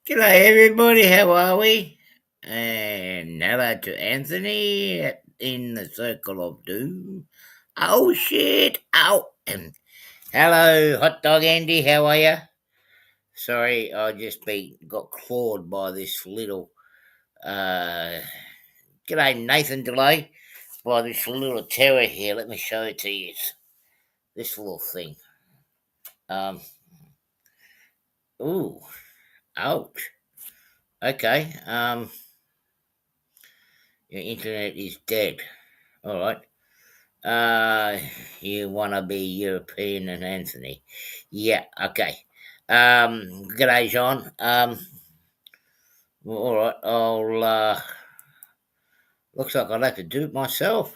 G'day everybody, how are we? And hello to Anthony in the circle of doom. Oh shit! Oh, and hello, hot dog Andy, how are you? Sorry, I just got clawed by this little. Uh, G'day Nathan Delay, by this little terror here. Let me show it to you. This little thing. Um. Ooh. Ouch. Okay. Your internet is dead. All right. Uh, you want to be European and Anthony? Yeah, okay. G'day, John. Well, all right. Looks like I'll have to do it myself,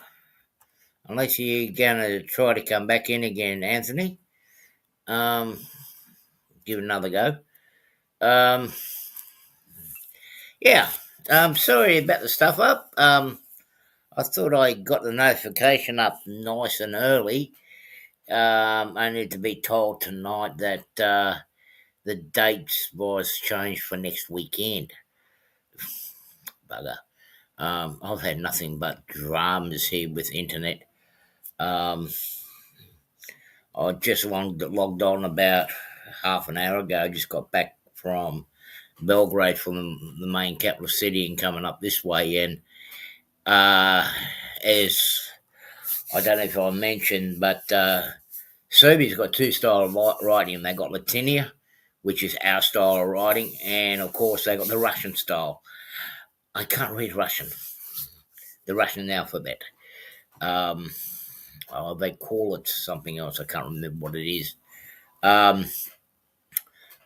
unless you're gonna try to come back in again, Anthony. Um, give it another go. Um, yeah. Sorry about the stuff up. I thought I got the notification up nice and early. I need to be told tonight that the dates was changed for next weekend. Bugger. I've had nothing but dramas here with internet. Um, I just logged on about half an hour ago. Just got back from Belgrade, from the main capital city, and coming up this way. And uh, as I don't know if I mentioned, but Serbia's got two styles of writing. They got Latinia, which is our style of writing, and of course they got the Russian style. I can't read Russian, the Russian alphabet. Um, they call it something else. I can't remember what it is. Um,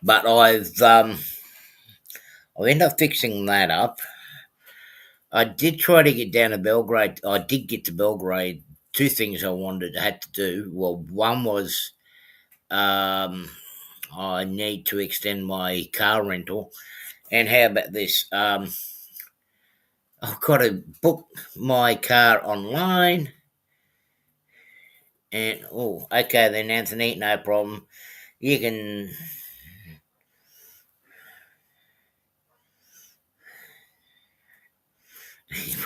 but I've ended up fixing that up. I did try to get down to Belgrade. I did get to Belgrade. Two things had to do. Well, one was um, I need to extend my car rental. And how about this? I've got to book my car online. And oh, okay then, Anthony, no problem. You can.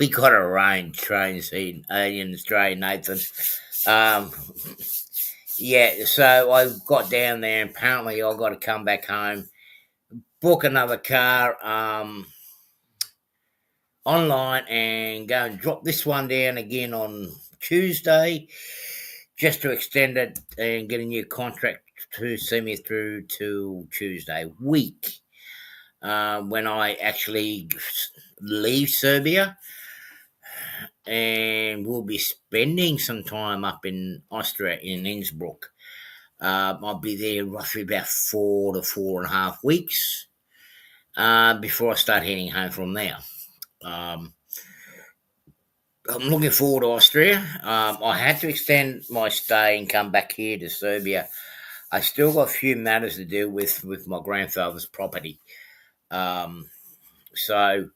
We got a range train scene in Australia, Nathan. Um, yeah, so I got down there, and apparently I got to come back home, book another car online, and go and drop this one down again on Tuesday, just to extend it and get a new contract to see me through to Tuesday week. When I actually leave Serbia, and we'll be spending some time up in Austria in Innsbruck. I'll be there roughly about 4 to 4.5 weeks before I start heading home from there. Um, I'm looking forward to Austria. I had to extend my stay and come back here to Serbia. I still got a few matters to deal with my grandfather's property. Um, so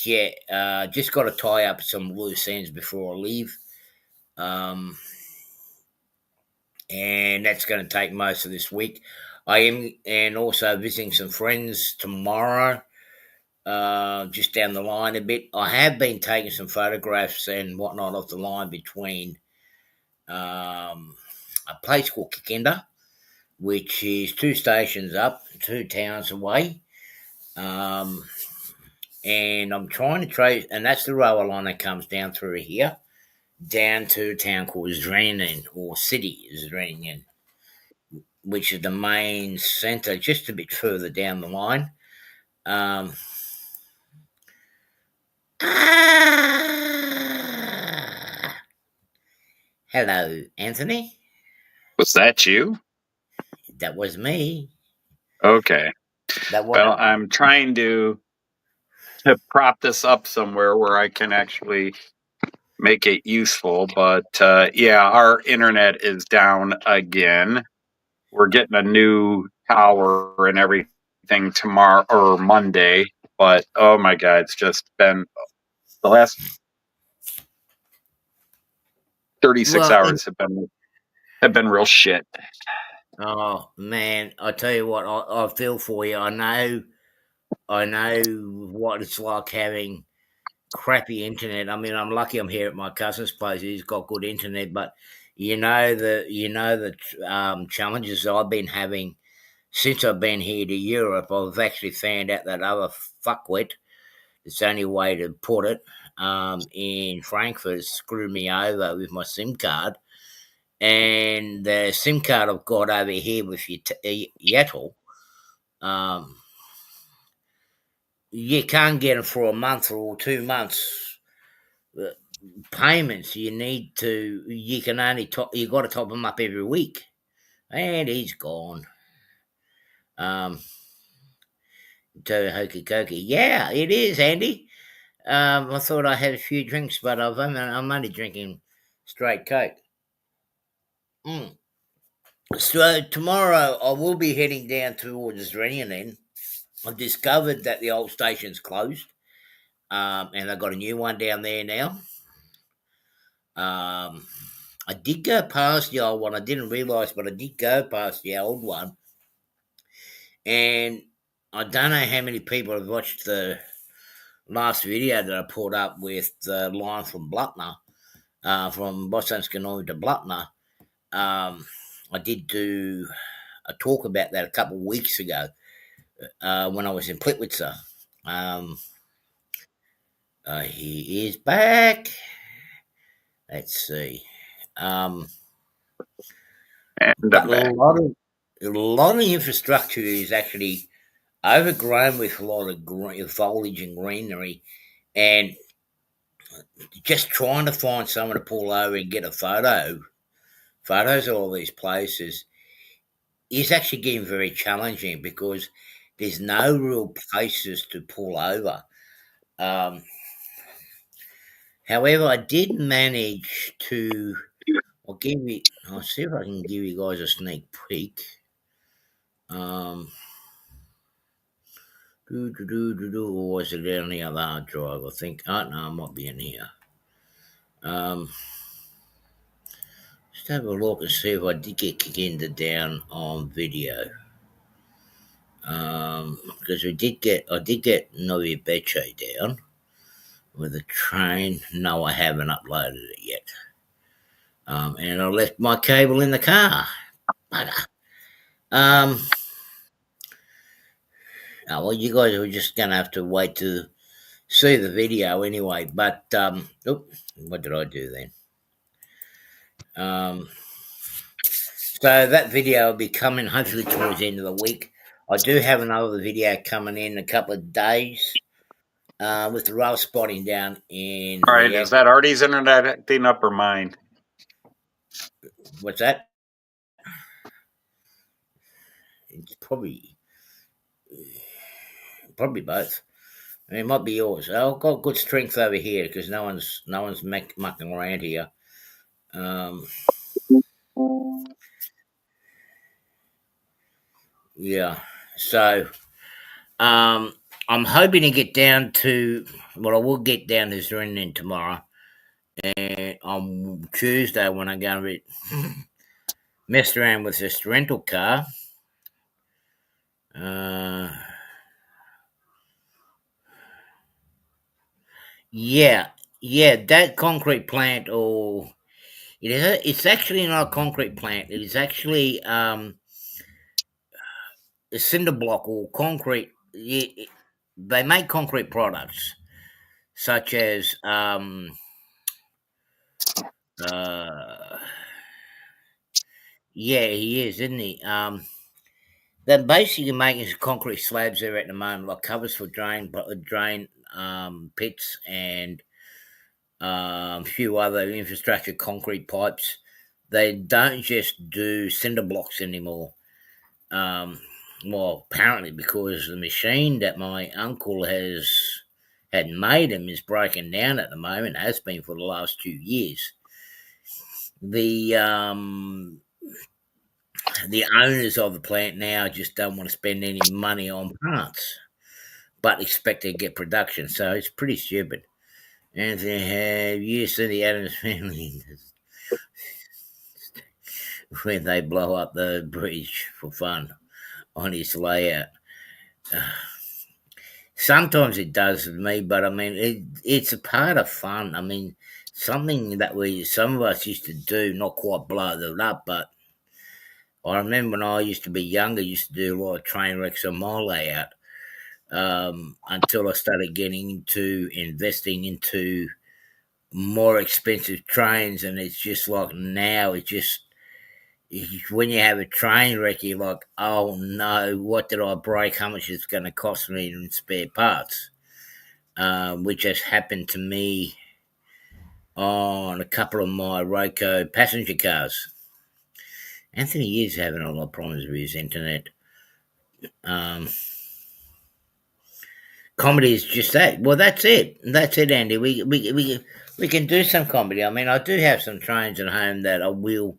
yeah, just got to tie up some loose ends before I leave. Um, and that's going to take most of this week. I am, and also visiting some friends tomorrow, just down the line a bit. I have been taking some photographs and whatnot off the line between a place called Kikinda, which is two stations up, two towns away. Um, and I'm trying to trace, and that's the railway line that comes down through here, down to a town called Zrenjanin, or city Zrenjanin, which is the main centre, just a bit further down the line. Um, ah, hello, Anthony. Was that you? That was me. Okay. That was. Well, I'm trying to prop this up somewhere where I can actually make it useful. But yeah, our internet is down again. We're getting a new tower and everything tomorrow or Monday. But oh my God, it's just been the last 36 Well, hours have been real shit. oh man, I tell you what, I feel for you. I know. I know what it's like having crappy internet. I mean, I'm lucky I'm here at my cousin's place. He's got good internet, but the challenges I've been having since I've been here to Europe. I've actually found out that other fuckwit. It's the only way to put it. In Frankfurt, screwed me over with my SIM card, and the SIM card I've got over here with Yettle. Um, you can't get them for a month or 2 months. Uh, Payments you can only top, you got to top them up every week, and he's gone. Um, to hokey cokey. Yeah, it is, Andy. I thought I had a few drinks, but I'm only drinking straight Coke. Mm. So tomorrow I will be heading down towards Rennian. I've discovered that the old station's closed, and I've got a new one down there now. I did go past the old one. I didn't realise, but I did go past the old one, and I don't know how many people have watched the last video that I put up with the line from Bluckner, from Bosanskanoy to Bluckner. I did do a talk about that a couple of weeks ago when I was in Plitwitzer. He is back. Let's see. And But I'm back. a lot of infrastructure is actually overgrown with a lot of foliage and greenery, and just trying to find someone to pull over and get photos of all these places is actually getting very challenging because there's no real places to pull over. Um, However, I did manage to. I'll see if I can give you guys a sneak peek. Um, or was it on the other hard drive? I think. Oh no, it might be in here. Um, just have a look and see if I did get Kikinda down on video. Because I did get Novi Beche down with a train. No, I haven't uploaded it yet. And I left my cable in the car. Bugger. Um, well, you guys are just gonna have to wait to see the video anyway. But what did I do then? So that video will be coming hopefully towards the end of the week. I do have another video coming in a couple of days with the rail spotting down in All right, is that Artie's internet acting up or mine? What's that? It's probably both. I mean, it might be yours. I've got good strength over here because no one's mucking around here. Um, yeah. So I'm hoping to get down to. Well, I will get down to Zrenjanin tomorrow, and on Tuesday when I go and mess around with this rental car. Uh, yeah, yeah, that concrete plant, or it's actually not a concrete plant. It is actually a cinder block or concrete. They make concrete products such as uh, yeah, he is, isn't he? They're basically making concrete slabs there at the moment, like covers for drain pits and a few other infrastructure concrete pipes. They don't just do cinder blocks anymore. Um, well, apparently because the machine that my uncle had made them is broken down at the moment. Has been for the last 2 years. The the owners of the plant now just don't want to spend any money on parts, but expect to get production. So it's pretty stupid. And they have you seen the Adams family when they blow up the bridge for fun on his layout? Sometimes it does with me, but I mean, it's a part of fun. I mean, something that some of us used to do, not quite blow it up, but I remember when I used to be younger, used to do a lot of train wrecks on my layout. Until I started getting into investing into more expensive trains, and it's just like now, when you have a train wreck, you're like, oh no, what did I break? How much is it going to cost me in spare parts? Which has happened to me on a couple of my Roco passenger cars. Anthony is having a lot of problems with his internet. Um, Comedy is just that. Well, that's it. That's it, Andy. We can do some comedy. I mean, I do have some trains at home that I will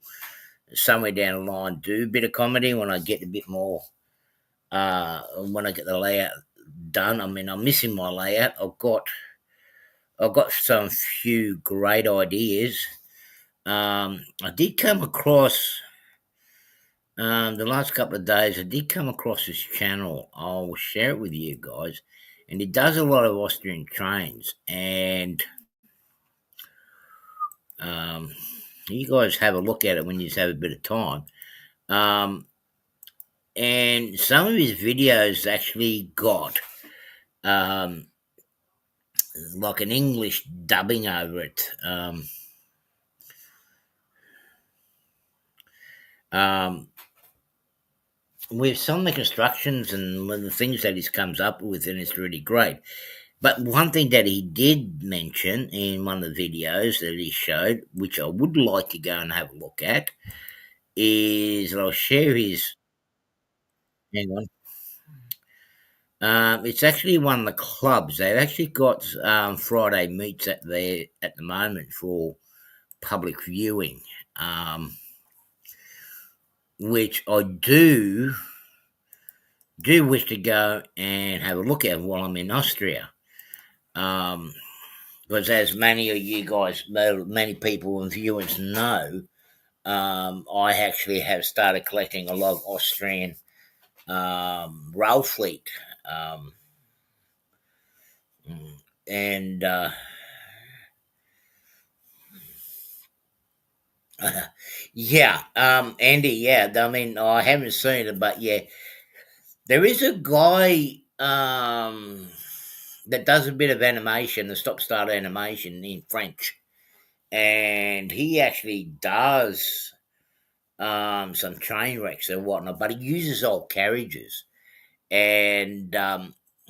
somewhere down the line do a bit of comedy when I get a bit more. When I get the layout done. I mean, I'm missing my layout. I've got some few great ideas. I did come across the last couple of days. I did come across this channel. I'll share it with you guys, and it does a lot of Austrian trains. And um, you guys have a look at it when you have a bit of time. Um, and some of his videos actually got um, like an English dubbing over it. Um, with some of the constructions and the things that he comes up with, and it's really great. But one thing that he did mention in one of the videos that he showed, which I would like to go and have a look at, is I'll share his. Hang on. It's actually one of the clubs. They've actually got Friday meets at there at the moment for public viewing, which I do wish to go and have a look at while I'm in Austria. Um, because as many of you guys, many people and viewers know, I actually have started collecting a lot of Austrian rail fleet. Um, and yeah, Andy, yeah, I mean, I haven't seen it, but yeah, there is a guy that does a bit of animation, the stop start animation in French, and he actually does some train wrecks and whatnot, but he uses old carriages, and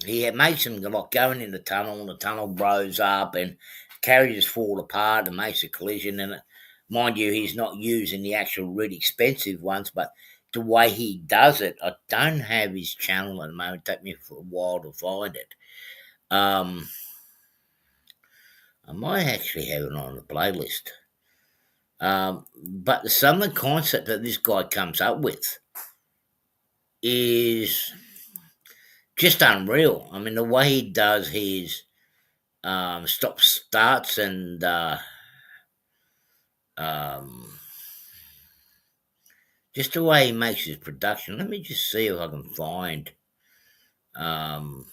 he makes them like going in the tunnel, and the tunnel blows up, and carriages fall apart and makes a collision. And mind you, he's not using the actual really expensive ones, but the way he does it, I don't have his channel at the moment. It took me for a while to find it. Um, I might actually have it on the playlist. But some of the concept that this guy comes up with is just unreal. I mean, the way he does his stop starts and um, just the way he makes his production. Let me just see if I can find. Um,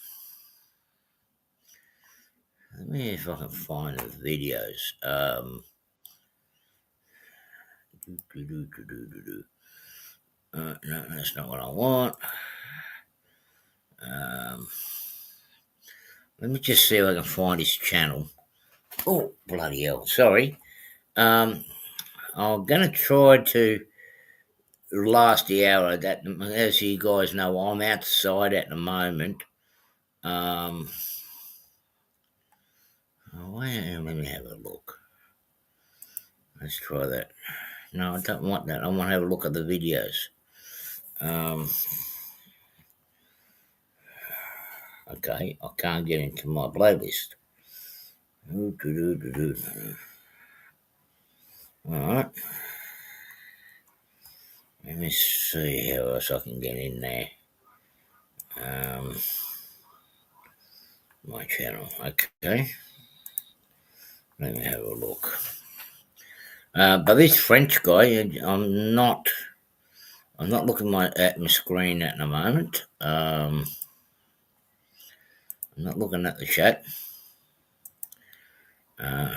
Let me see if I can find the videos. No, that's not what I want. Um, Let me just see if I can find his channel. Oh, bloody hell. Sorry. Um, I'm going to try to last the hour. That, as you guys know, I'm outside at the moment. Um, let me have a look. Let's try that. No, I don't want that. I want to have a look at the videos. Um, okay, I can't get into my playlist. All right. Let me see how else I can get in there. Um, my channel. Okay. Let me have a look. But this French guy, I'm not looking at my screen at the moment. I'm not looking at the chat. Uh,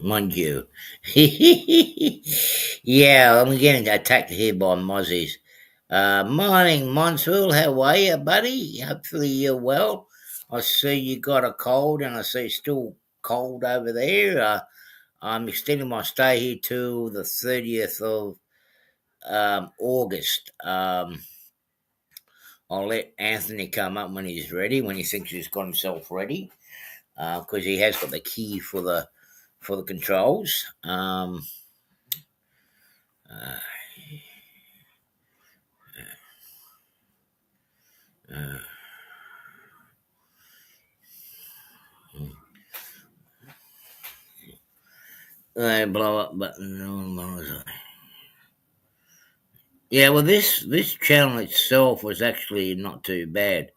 Mind you. Yeah, I'm getting attacked here by mozzies. Morning, Monsville. How are you, buddy? Hopefully you're well. I see you got a cold, and I see it's still cold over there. I'm extending my stay here till the 30th of August. I'll let Anthony come up when he's ready, when he thinks he's got himself ready, because he has got the key for the controls. Uh, uh, I blow up button. Yeah, well, this channel itself was actually not too bad.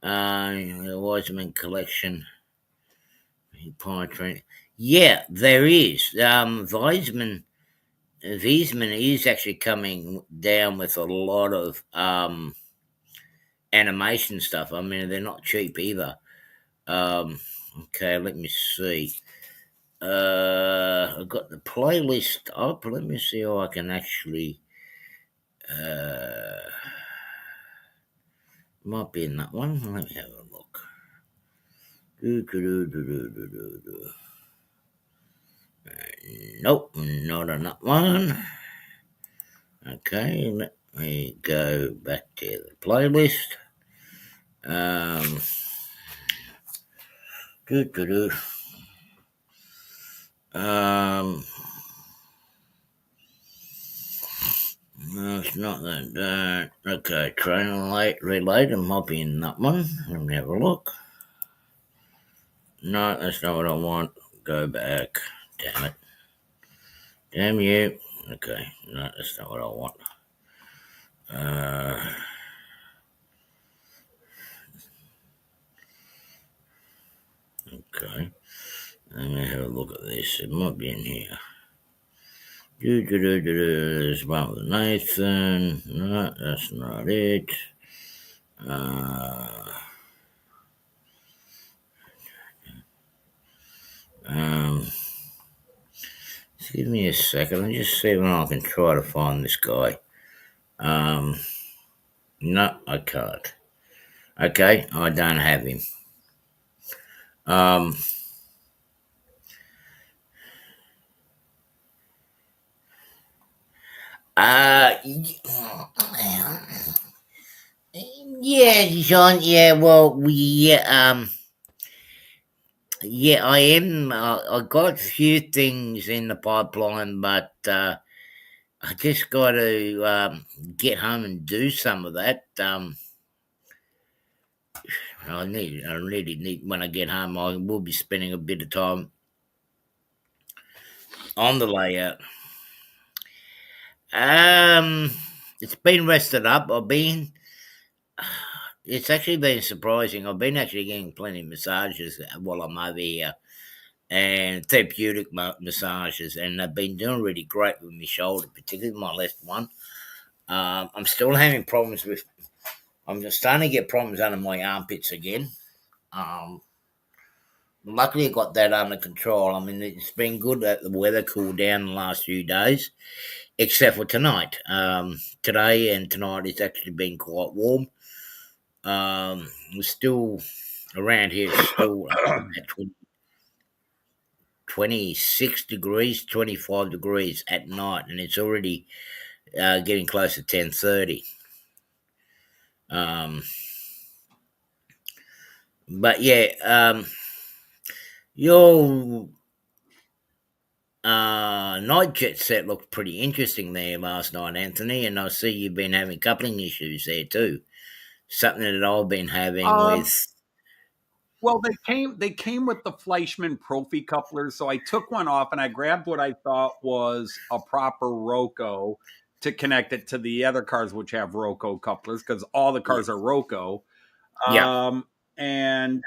The Wiseman collection, poetry. Yeah, there is. Wiesman is actually coming down with a lot of animation stuff. I mean, they're not cheap either. Okay, let me see. I've got the playlist up. Let me see how I can actually. Uh, Might be in that one. Let me have a look. Nope, not on that one. Okay, let me go back to the playlist. Um, doo, doo, doo. Um, no, it's not that. Okay, train late relate. It might be in that one. Let me have a look. No, that's not what I want. Go back. Damn it. Damn you. Okay, no, that's not what I want. Uh, okay. Let me have a look at this. It might be in here. There's one with Nathan. No, that's not it. Uh, um, Give me a second. I'll just see when I can try to find this guy. Um, no, I can't. Okay, I don't have him. Um, uh, yeah, John. Yeah, well, yeah, I am. I got a few things in the pipeline, but I just got to get home and do some of that. I really need when I get home. I will be spending a bit of time on the layout. Um, it's been rested up. It's actually been surprising. I've been actually getting plenty of massages while I'm over here, and therapeutic massages, and they've been doing really great with my shoulder, particularly my left one. I'm still having problems with. I'm just starting to get problems under my armpits again. Um, Luckily, I got that under control. I mean, it's been good that the weather cooled down the last few days, except for tonight. Today and tonight it's actually been quite warm. We're still around here, it's still at 26 degrees, 25 degrees at night, and it's already getting close to 10:30. Um, but yeah, your night jet set looked pretty interesting there last night, Anthony, and I see you've been having coupling issues there too. Something that I've been having Um, with. well, they came with the Fleischmann Profi couplers, so I took one off and I grabbed what I thought was a proper Roco to connect it to the other cars which have Roco couplers because all the Yeah. cars are Roco. Yeah. Um, and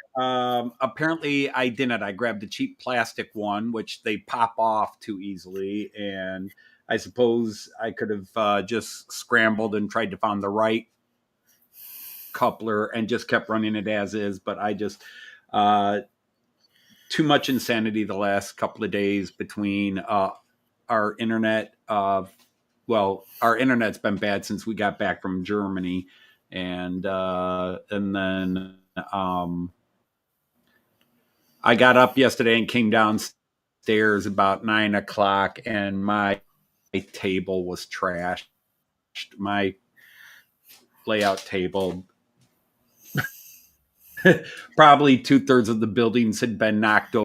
apparently I didn't. I grabbed a cheap plastic one, which they pop off too easily, and I suppose I could have just scrambled and tried to find the right coupler and just kept running it as is. But I just too much insanity the last couple of days between our internet. Our internet's been bad since we got back from Germany, and then I got up yesterday and came downstairs about 9 o'clock, and my table was trashed. My layout table, probably 2/3 of the buildings had been knocked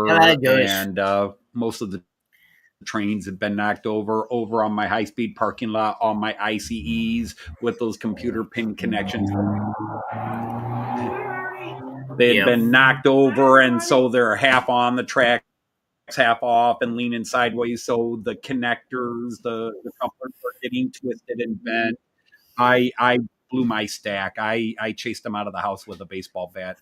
Hello, over, Joyce. and most of the trains had been knocked over on my high speed parking lot. All my ICEs with those computer pin connections, they had Yeah. been knocked over, and so they're half on the tracks, half off, and leaning sideways. So the connectors, the couplers were getting twisted and bent. I blew my stack. I chased them out of the house with a baseball bat.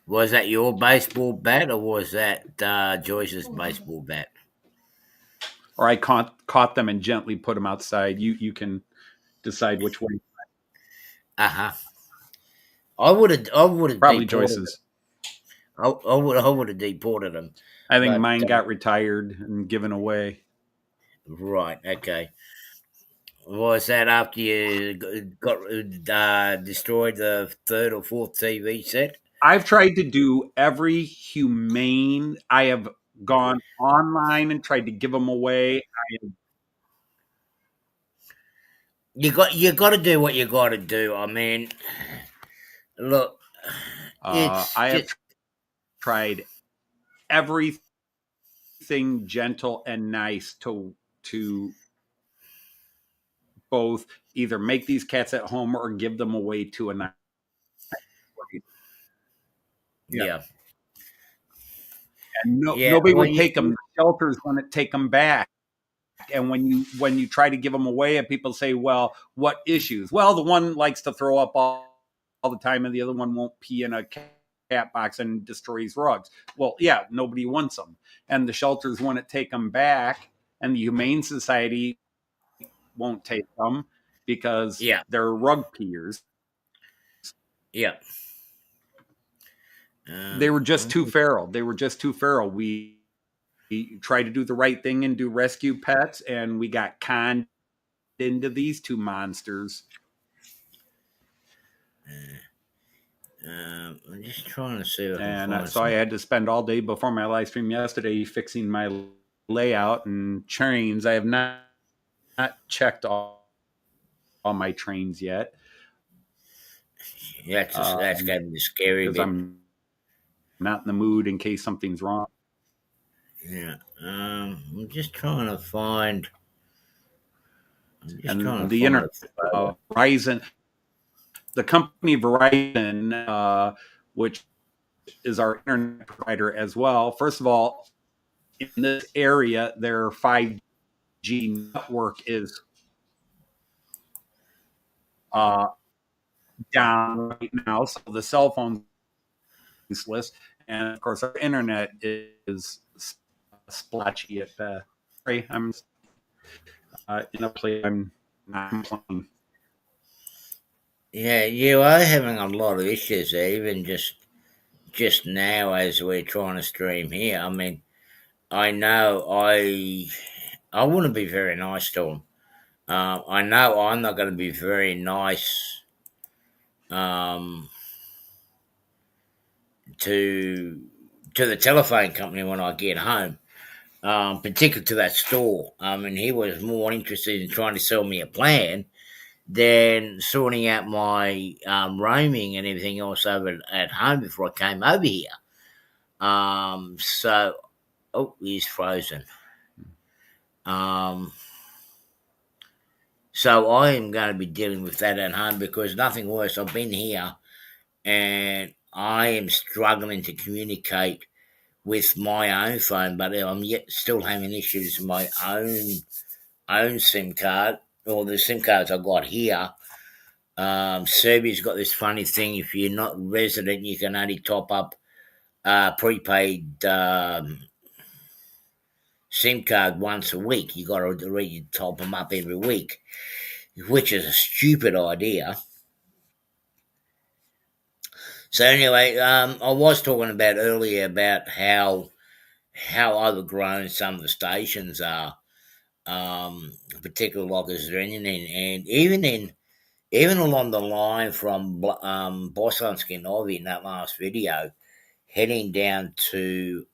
Was that your baseball bat or was that Joyce's baseball bat? Or I caught them and gently put them outside. You can decide which way. Uh huh. I would have Probably deported them. Joyce's. I would have deported them. I think But mine got retired and given away. right, okay. Was that after you got destroyed the third or fourth TV set? I've tried to do every humane. I have gone online and tried to give them away. You got to do what you got to do. I mean, look, it's I have just tried everything gentle and nice to both either make these cats at home or give them away to a nice place. Yeah, yeah, and yeah. nobody Well, would take them. The shelters wouldn't take them back. And when you try to give them away, and people say, "Well, what issues?" Well, the one likes to throw up all the time, and the other one won't pee in a cat box and destroys rugs. Well, yeah, nobody wants them, and the shelters wouldn't take them back, and the Humane Society won't take them because yeah, they're rug peers. yeah. They were just too Mm, feral. They were just too feral. We tried to do the right thing and do rescue pets, and we got conned into these two monsters. I'm just trying to see if I can And find so I some. had to spend all day before my live stream yesterday fixing my layout and trains. I have not checked all my trains yet That's going to be the scary because bit. I'm not in the mood in case something's wrong. Yeah. I'm just trying to find. I'm just trying And to the find internet, a photo. Verizon, the company Verizon, which is our internet provider as well. First of all, in this area, their 5G network is uh, down right now, so the cell phone useless, and of course our internet is splotchy at best. Sorry, I'm in a place I'm not complaining. Yeah, you are having a lot of issues there, even just now as we're trying to stream here. I mean, I know I want to be very nice to them. I know I'm not going to be very nice um, to to the telephone company when I get home, particularly to that store. I mean, he was more interested in trying to sell me a plan than sorting out my roaming and everything else over at home before I came over here. So, oh, he's frozen. Um, so I am going to be dealing with that at home because nothing worse. I've been here and I am struggling to communicate with my own phone, but I'm yet still having issues with my own SIM card or the SIM cards I got here. Serbia's got this funny thing: if you're not resident, you can only top up prepaid SIM card once a week. You got to top them up every week, which is a stupid idea. So anyway, I was talking about earlier about how overgrown some of the stations are, particularly like Australian, and even along the line from Boslansk and Ivy in that last video, heading down to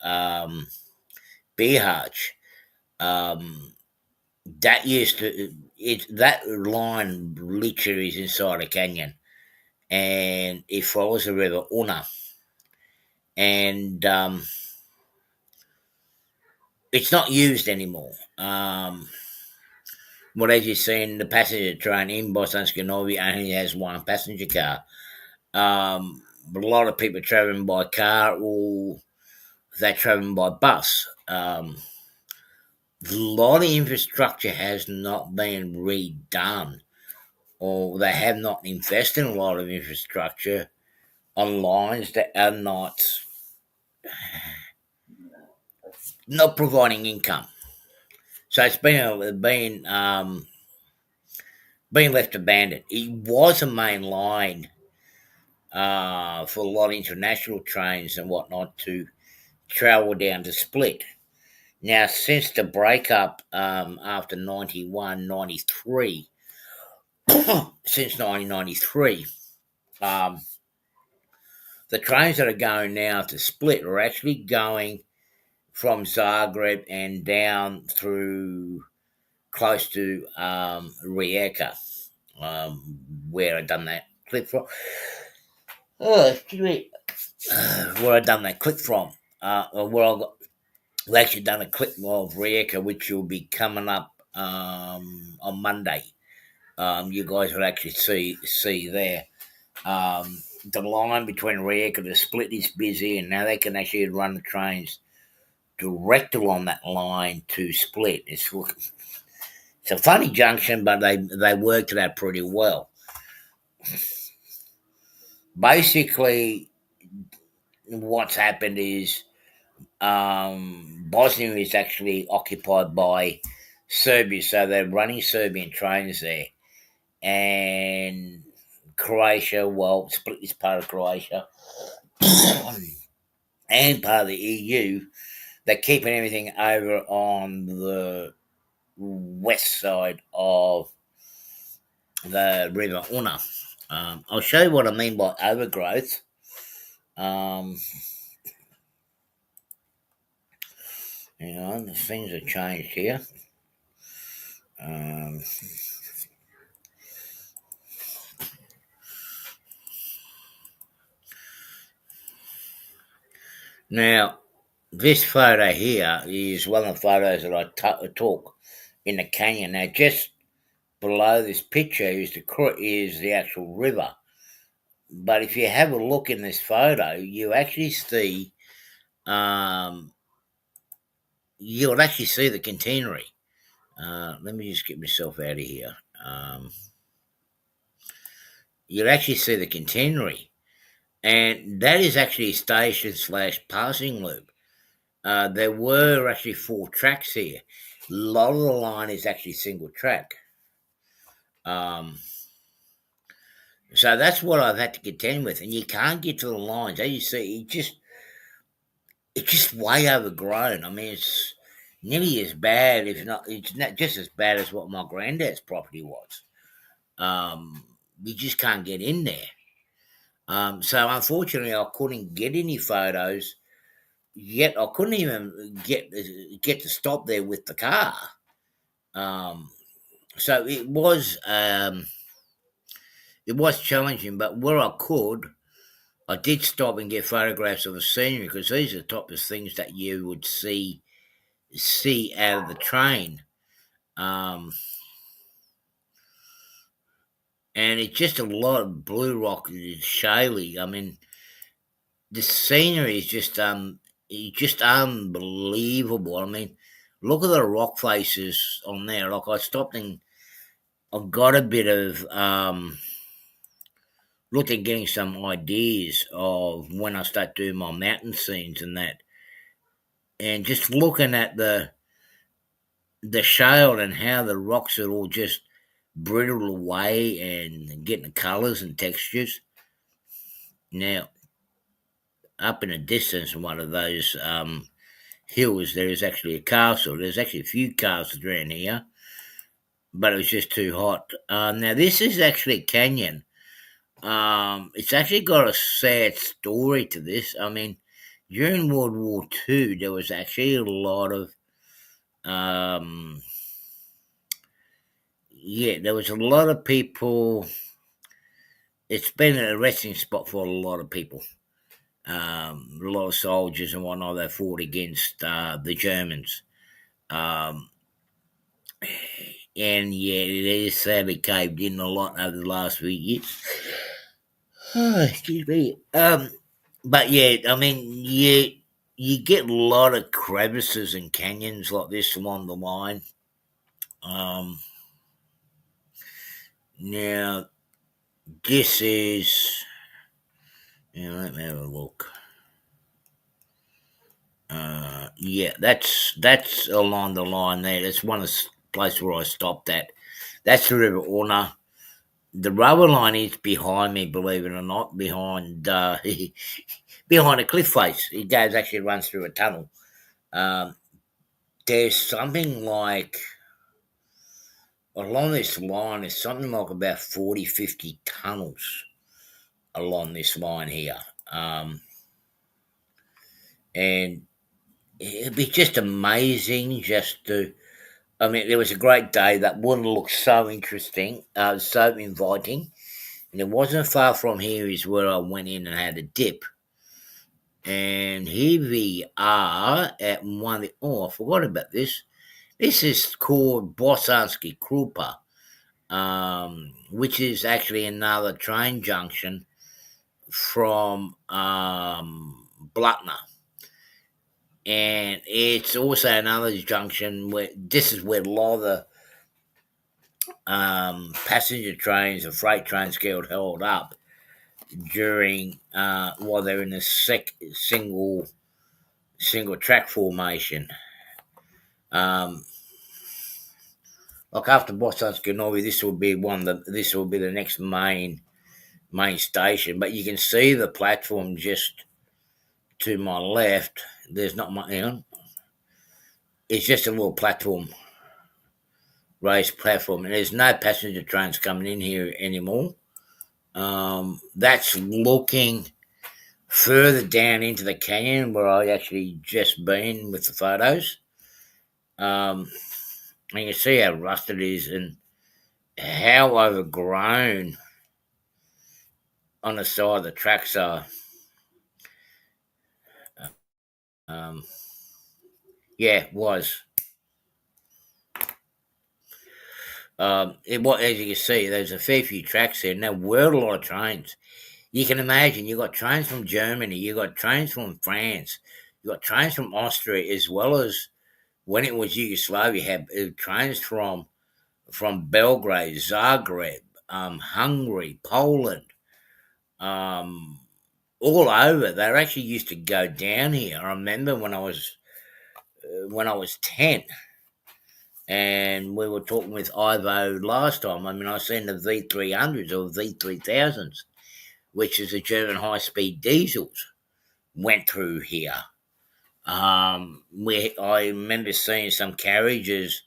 Bihać. Um, that used to that line literally is inside a canyon, and it follows the river Una, and it's not used anymore. What as you've seen, the passenger train in Bosanskinovi only has one passenger car. But a lot of people traveling by car or they're traveling by bus. A lot of infrastructure has not been redone, or they have not invested in a lot of infrastructure on lines that are not providing income. So it's been left abandoned. It was a main line for a lot of international trains and whatnot to travel down to Split. Now, since the breakup after 91, 93, since 1993, um, the trains that are going now to Split are actually going from Zagreb and down through close to Rijeka, where I done that clip from. Oh, excuse me. Where I done that clip from. Or where I got we actually done a clip of Rijeka, which will be coming up on Monday. You guys will actually see there. The line between Rijeka and the Split is busy, and now they can actually run the trains direct along that line to Split. It's a funny junction, but they worked it out pretty well. Basically, what's happened is Bosnia is actually occupied by Serbia, so they're running Serbian trains there, and Croatia, well, Split is part of Croatia and part of the EU. They're keeping everything over on the west side of the River Una. I'll show you what I mean by overgrowth. Um, the things have changed here. Um, Now, this photo here is one of the photos that I took in the canyon. Now, just below this picture is the actual river. But if you have a look in this photo, you actually see you'll actually see the centenary. Let me just get myself out of here. You'll actually see the centenary, and that is actually a station slash passing loop. There were actually four tracks here. A lot of the line is actually single track. Um, so that's what I've had to contend with, and you can't get to the lines. As you see, it's just way overgrown. I mean, it's nearly as bad, if not, it's not just as bad as what my granddad's property was. You just can't get in there. So unfortunately, I couldn't get any photos. Yet I couldn't even get to stop there with the car. Um, so it was challenging, but where I could, I did stop and get photographs of the scenery because these are the type of things that you would see out of the train. Um, and it's just a lot of blue rock and shaly. I mean, the scenery is just unbelievable. I mean, look at the rock faces on there. Like I stopped and I got a bit of looked at getting some ideas of when I start doing my mountain scenes and that, and just looking at the shale and how the rocks are all just brittled away and getting the colours and textures. Now, up in the distance in one of those hills, there is actually a castle. There's actually a few castles around here, but it was just too hot. Now, this is actually a canyon. It's actually got a sad story to this. I mean, during World War II, there was actually a lot of, there was a lot of people. It's been a resting spot for a lot of people. A lot of soldiers and whatnot that fought against the Germans. Um, and yeah, it is sadly caved in a lot over the last few years. Oh, excuse me. But yeah, I mean, you get a lot of crevices and canyons like this along the line. Um, Now this is. Let me have a look. Yeah, that's along the line there. That's one of the places where I stopped at. That's the River Orna. The rubber line is behind me, believe it or not, behind behind a cliff face. It goes actually runs through a tunnel. Um, there's something like along this line. There's something like about 40, 50 tunnels along this line here, and it'd be just amazing just to. I mean, there was a great day. That water looked so interesting, so inviting. And it wasn't far from here is where I went in and had a dip. And here we are at one. Oh, I forgot about this. This is called Bosanski Krupa, which is actually another train junction from Blackner. And it's also another junction where this is where a lot of the passenger trains and freight trains get held up during while they're in a single track formation. Um, like after Bosanskanovi, this will be the next main station. But you can see the platform just to my left. There's not much. It's just a little platform, raised platform, and there's no passenger trains coming in here anymore. That's looking further down into the canyon where I actually just been with the photos. And you see how rusted it is and how overgrown on the side of the tracks are. Um, yeah, it was. It was, as you can see, there's a fair few tracks there, and there were a lot of trains. You can imagine you got trains from Germany, you got trains from France, you got trains from Austria, as well as when it was Yugoslavia, you had trains from Belgrade, Zagreb, Hungary, Poland, um, all over. They actually used to go down here. I remember when I was 10, and we were talking with Ivo last time. I mean, I seen the V300s or V3000s, which is the German high-speed diesels, went through here. I remember seeing some carriages,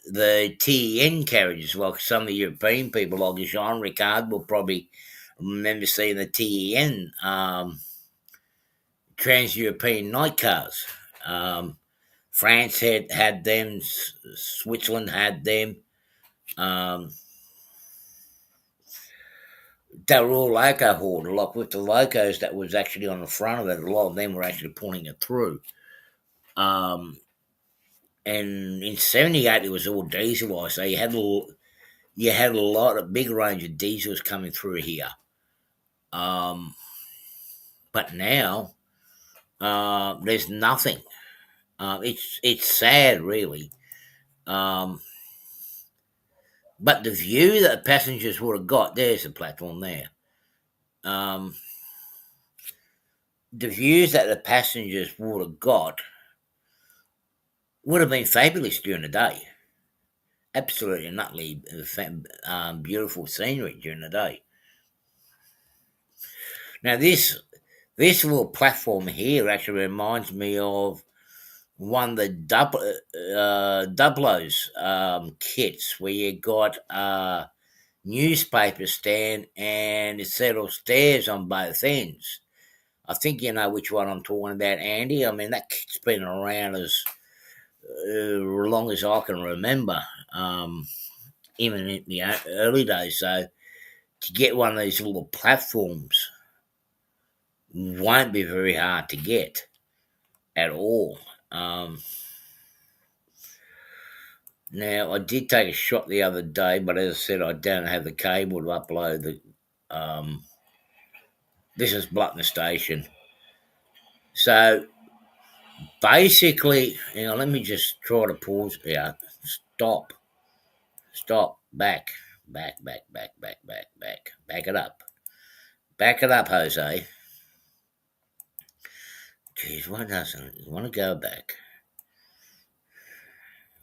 the TEN carriages. Well, some of the European people, like Jean Ricard, will probably remember seeing the TEN trans-European night cars. France had them. Switzerland had them. Um, they were all loco hauled. Like with the locos that was actually on the front of it, a lot of them were actually pulling it through. Um, and in '78, it was all dieselised, so you had a lot of big range of diesels coming through here. Um, but now there's nothing. It's sad, really. Um, but the view that passengers would have got, there's the platform there. Um, the views that the passengers would have got would have been fabulous during the day. Absolutely and utterly beautiful scenery during the day. Now this little platform here actually reminds me of one of the Dublo's kits where you got a newspaper stand and a set of stairs on both ends. I think you know which one I'm talking about, Andy. I mean, that kit's been around as long as I can remember, even in the early days. So to get one of these little platforms won't be very hard to get at all. Now, I did take a shot the other day, but as I said, I don't have the cable to upload the. This is Bluntner Station. So basically, let me just try to pause here. Stop. Stop. Back. Back it up. Back it up, Jose. Jeez, why doesn't you want to go back?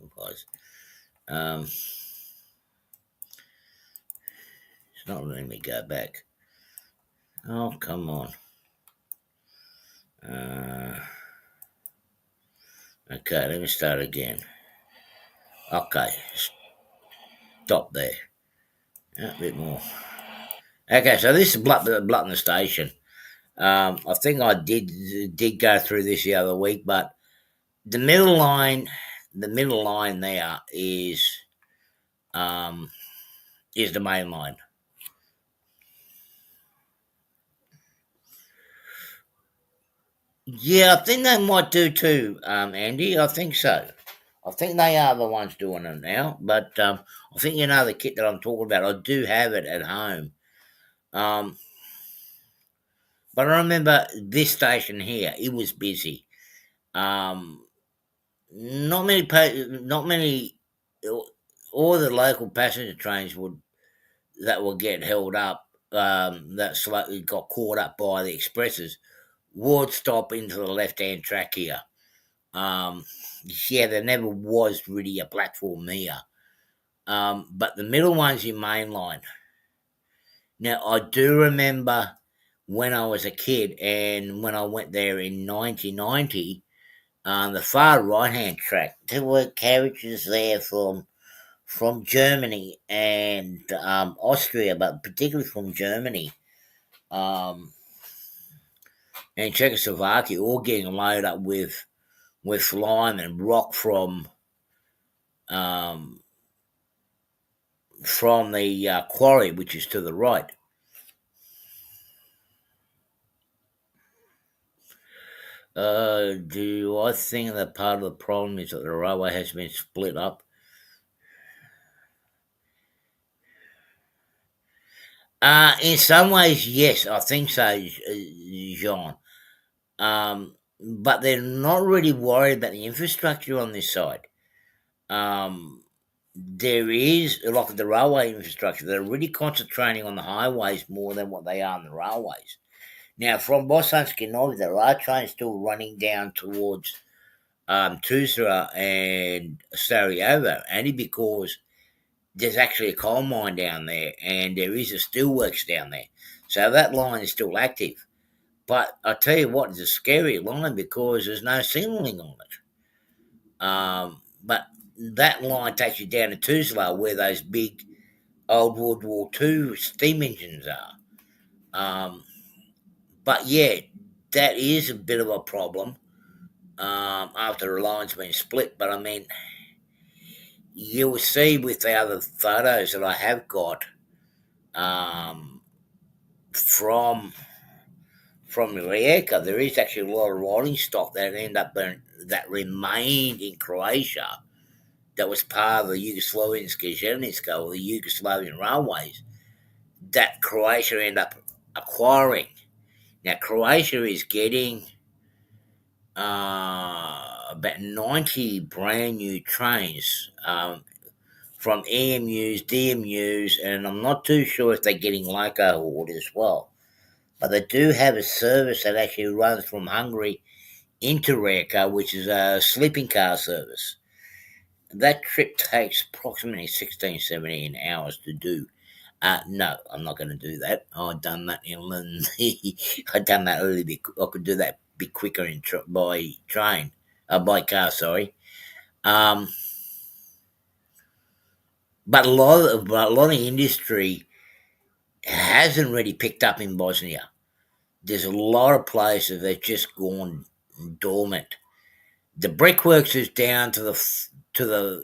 Because it's not letting me go back. Oh, come on. Okay, let me start again. Okay, stop there. A bit more. Okay, so this is Bluntner Station. I think I did go through this the other week, but the middle line there is the main line. Yeah, I think they might do too, Andy. I think so. I think they are the ones doing it now, but I think you know the kit that I'm talking about. I do have it at home, um, but I remember this station here. It was busy. Um, not many. All the local passenger trains would get held up. That slightly got caught up by the expresses would stop into the left-hand track here. Um, yeah, there never was really a platform there. But the middle one's your main line. Now, I do remember when I was a kid and when I went there in 1990, on the far right hand track, there were carriages there from Germany and Austria, but particularly from Germany um, and Czechoslovakia, all getting loaded up with lime and rock um, from the quarry, which is to the right. Do I think that part of the problem is that the railway has been split up? In some ways, yes, I think so, Jean. But they're not really worried about the infrastructure on this side. There is, like the railway infrastructure, they're really concentrating on the highways more than what they are on the railways. Now, from Bosanski Novi, there are trains still running down towards Tuzla and Sarajevo, only because there's actually a coal mine down there and there is a steelworks down there. So that line is still active. But I tell you what, it's a scary line because there's no signalling on it. But that line takes you down to Tuzla where those big old World War II steam engines are. But yeah, that is a bit of a problem after the line's been split. But I mean, you'll see with the other photos that I have got um, from Rijeka, there is actually a lot of rolling stock that remained in Croatia that was part of the Yugoslavian Skjeleznica or the Yugoslavian railways that Croatia ended up acquiring. Now Croatia is getting about 90 brand new trains from EMUs, DMUs, and I'm not too sure if they're getting loco hauled as well. But they do have a service that actually runs from Hungary Interrail, which is a sleeping car service. That trip takes approximately 16, 17 hours to do. No, I'm not going to do that. I've done that in London. I've done that early. I could do that a bit quicker by train, by car. Sorry. Um, but a lot of industry hasn't really picked up in Bosnia. There's a lot of places that just gone dormant. The brickworks is down to the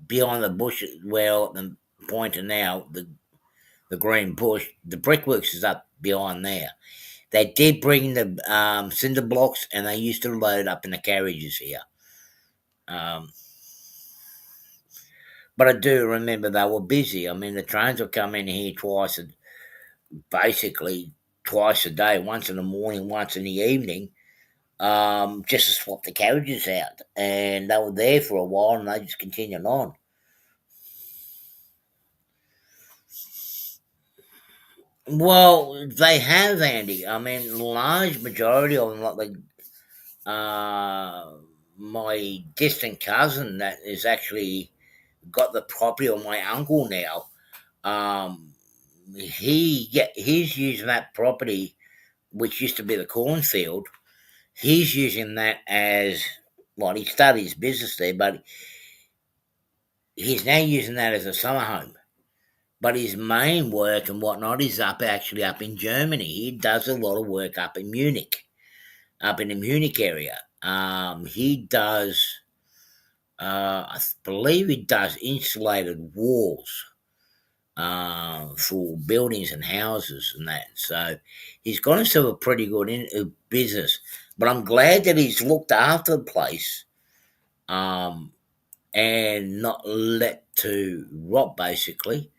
beyond the bush. Well, the pointer now, the green bush. The brickworks is up beyond there. They did bring the cinder blocks, and they used to load up in the carriages here. Um, but I do remember they were busy. I mean, the trains would come in here basically twice a day, once in the morning, once in the evening, just to swap the carriages out. And they were there for a while, and they just continued on. Well, they have, Andy. I mean, large majority of them, like my distant cousin that is actually got the property of my uncle now. Um, he's using that property, which used to be the cornfield. He's using that as well. He started his business there, but he's now using that as a summer home. But his main work and whatnot is actually up in Germany. He does a lot of work up in Munich, up in the Munich area. He does, believe he does insulated walls for buildings and houses and that. So he's got himself a pretty good business. But I'm glad that he's looked after the place um, and not let to rot, basically.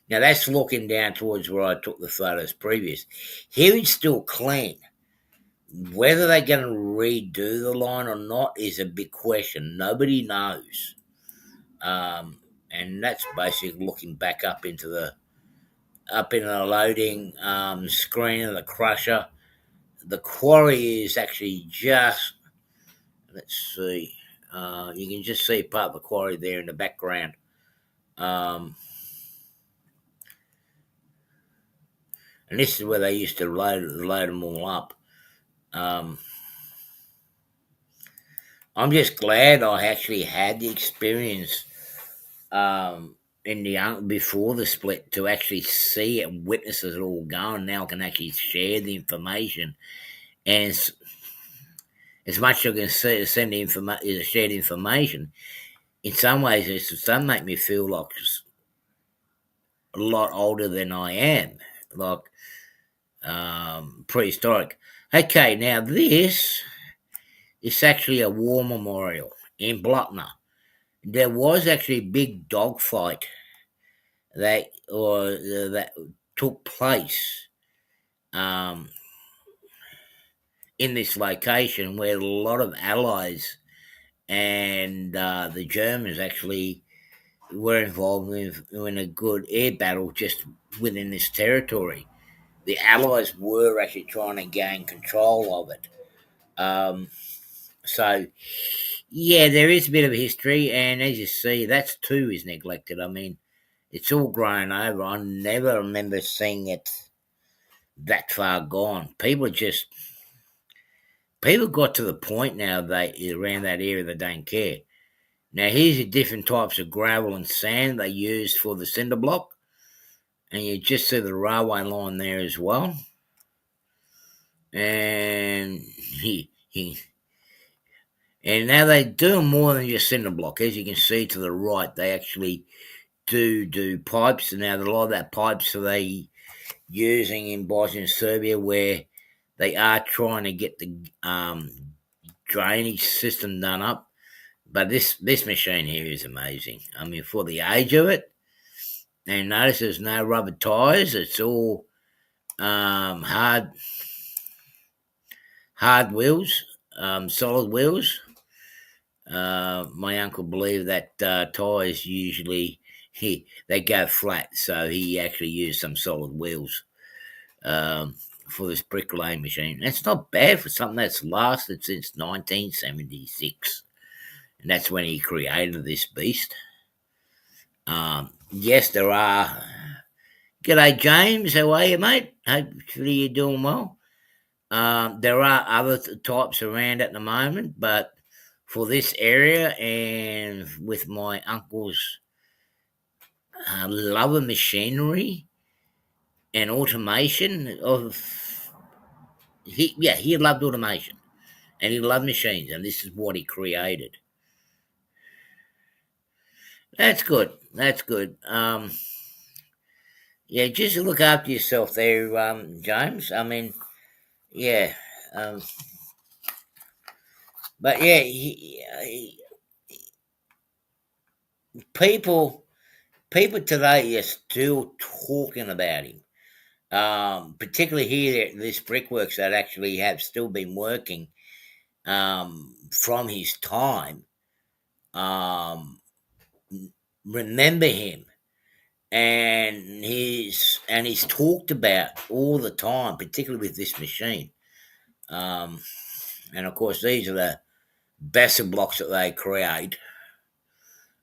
Now that's looking down towards where I took the photos previous. Here it's still clean. Whether they're going to redo the line or not is a big question. Nobody knows. And that's basically looking back up in the loading screen of the crusher. The quarry is actually just, let's see, you can just see part of the quarry there in the background. Um, and this is where they used to load them all up. Um, I'm just glad I actually had the experience in the before the split to actually see and witness it all going. Now I can actually share the information, and as much as I can send the share the information, in some ways it does make me feel like a lot older than I am, like prehistoric. Okay, now this is actually a war memorial in Blockner. There was actually a big dogfight that took place um, in this location where a lot of Allies and the Germans actually were involved in a good air battle just within this territory. The Allies were actually trying to gain control of it. So, yeah, there is a bit of history, and as you see, that's too is neglected. I mean, it's all grown over. I never remember seeing it that far gone. People got to the point now they around that area they don't care. Now here's the different types of gravel and sand they use for the cinder block, and you just see the railway line there as well. And and now they do more than just cinder block. As you can see to the right, they actually do pipes, and now a lot of that pipes are they using in Bosnia and Serbia, where they are trying to get the drainage system done up. But this machine here is amazing. I mean, for the age of it, and notice there's no rubber tires. It's all hard wheels, solid wheels. My uncle believed that tires usually they go flat, so he actually used some solid wheels for this bricklaying machine. It's not bad for something that's lasted since 1976, and that's when he created this beast. Yes, there are. G'day, James. How are you, mate? Hopefully you're doing well. There are other types around at the moment, but for this area and with my uncle's love of machinery and automation he loved automation and he loved machines, and this is what he created. That's good. That's good. Yeah, just look after yourself there, James. I mean, yeah. Um, but yeah, people people today are still talking about him. Particularly here at this brickworks that actually have still been working from his time. Um, Remember him, and he's talked about all the time, particularly with this machine. Um, and of course, these are the Besser blocks that they create.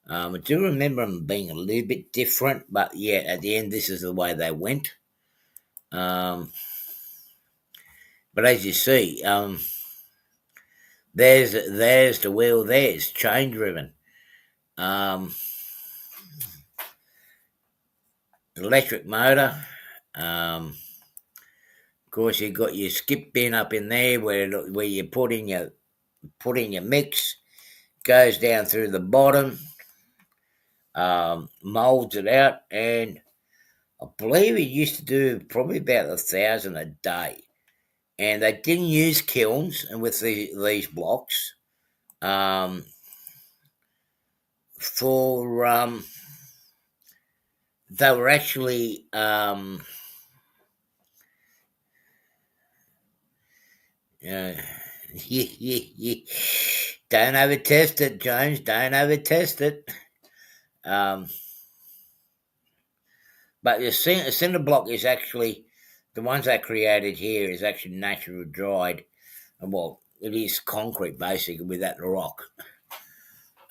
I do remember them being a little bit different, but yeah, at the end, this is the way they went. Um, but as you see, there's the wheel. There's chain driven. Um, Electric motor. Of course, you've got your skip bin up in there where you put in your mix. Goes down through the bottom, molds it out, and I believe it used to do probably about 1,000 a day. And they didn't use kilns, and with these blocks, um, for they were actually uh, don't overtest it, James. Don't overtest it. Um, but the cinder block is actually the ones I created here is actually natural dried. And well, it is concrete basically with that rock.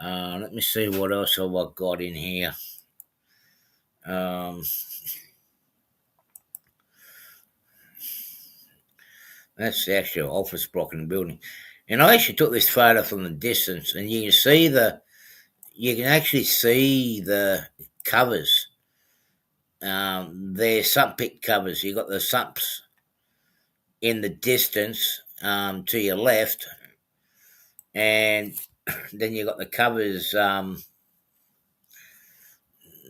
Let me see what else have I got in here. Um, that's the actual office block in the building. And I actually took this photo from the distance, and you can actually see the covers. They're sump pit covers. You got the sumps in the distance to your left, and then you got the covers.